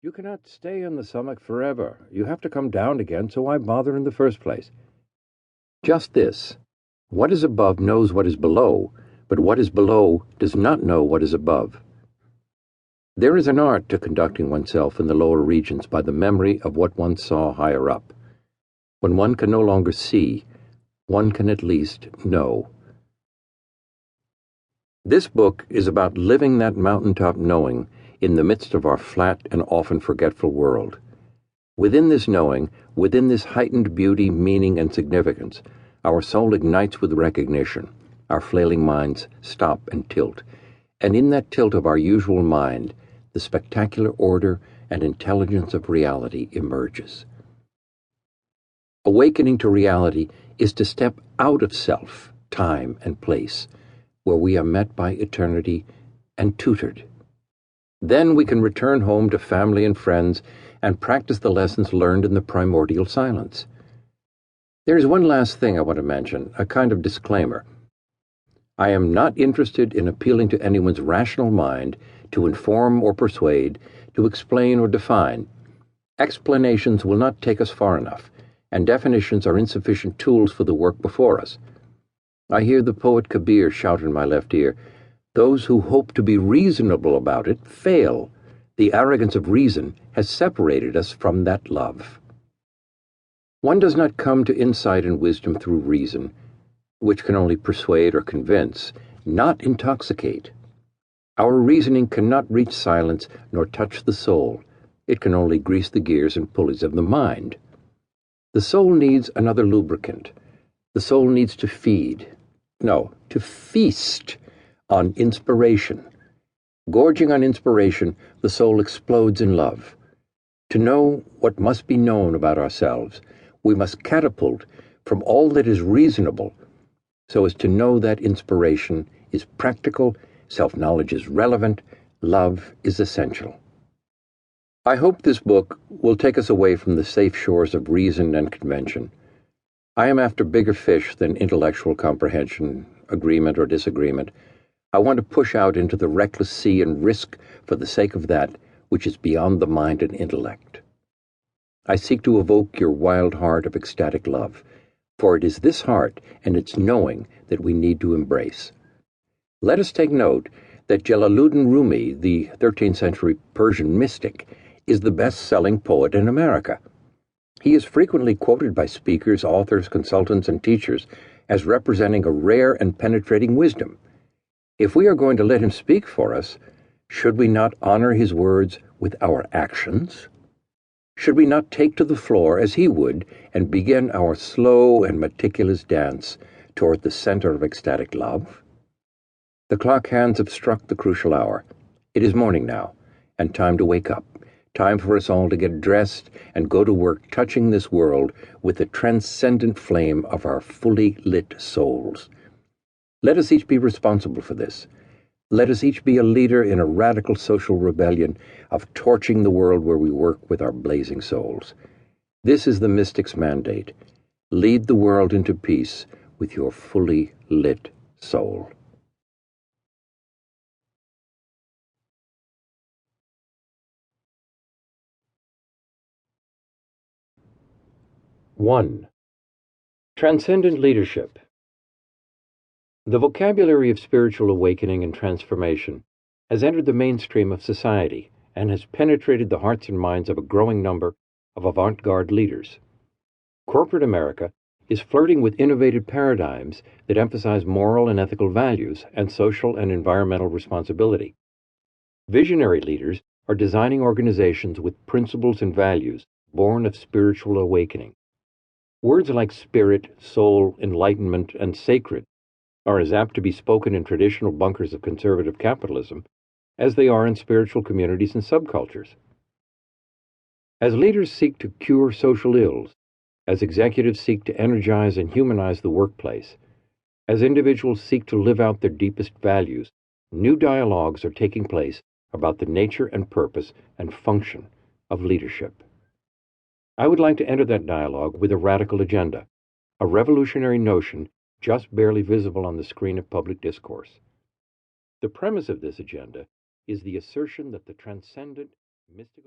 You cannot stay on the summit forever. You have to come down again, so why bother in the first place? Just this. What is above knows what is below, but what is below does not know what is above. There is an art to conducting oneself in the lower regions by the memory of what one saw higher up. When one can no longer see, one can at least know. This book is about living that mountaintop knowing in the midst of our flat and often forgetful world. Within this knowing, within this heightened beauty, meaning, and significance, our soul ignites with recognition, our flailing minds stop and tilt, and in that tilt of our usual mind, the spectacular order and intelligence of reality emerges. Awakening to reality is to step out of self, time, and place, where we are met by eternity and tutored. Then we can return home to family and friends and practice the lessons learned in the primordial silence. There is one last thing I want to mention, a kind of disclaimer. I am not interested in appealing to anyone's rational mind to inform or persuade, to explain or define. Explanations will not take us far enough, and definitions are insufficient tools for the work before us. I hear the poet Kabir shout in my left ear, "Those who hope to be reasonable about it fail. The arrogance of reason has separated us from that love." One does not come to insight and wisdom through reason, which can only persuade or convince, not intoxicate. Our reasoning cannot reach silence nor touch the soul. It can only grease the gears and pulleys of the mind. The soul needs another lubricant. The soul needs to to feast on inspiration. Gorging on inspiration, the soul explodes in love. To know what must be known about ourselves, we must catapult from all that is reasonable, so as to know that inspiration is practical, self-knowledge is relevant, love is essential. I hope this book will take us away from the safe shores of reason and convention. I am after bigger fish than intellectual comprehension, agreement, or disagreement. I want to push out into the reckless sea and risk for the sake of that which is beyond the mind and intellect. I seek to evoke your wild heart of ecstatic love, for it is this heart and its knowing that we need to embrace. Let us take note that Jalaluddin Rumi, the 13th century Persian mystic, is the best-selling poet in America. He is frequently quoted by speakers, authors, consultants, and teachers as representing a rare and penetrating wisdom. If we are going to let him speak for us, should we not honor his words with our actions? Should we not take to the floor as he would and begin our slow and meticulous dance toward the center of ecstatic love? The clock hands have struck the crucial hour. It is morning now, and time to wake up. Time for us all to get dressed and go to work touching this world with the transcendent flame of our fully lit souls. Let us each be responsible for this. Let us each be a leader in a radical social rebellion of torching the world where we work with our blazing souls. This is the mystic's mandate. Lead the world into peace with your fully lit soul. One. Transcendent leadership. The vocabulary of spiritual awakening and transformation has entered the mainstream of society and has penetrated the hearts and minds of a growing number of avant-garde leaders. Corporate America is flirting with innovative paradigms that emphasize moral and ethical values and social and environmental responsibility. Visionary leaders are designing organizations with principles and values born of spiritual awakening. Words like spirit, soul, enlightenment, and sacred are as apt to be spoken in traditional bunkers of conservative capitalism as they are in spiritual communities and subcultures. As leaders seek to cure social ills, as executives seek to energize and humanize the workplace, as individuals seek to live out their deepest values, new dialogues are taking place about the nature and purpose and function of leadership. I would like to enter that dialogue with a radical agenda, a revolutionary notion just barely visible on the screen of public discourse. The premise of this agenda is the assertion that the transcendent, mystical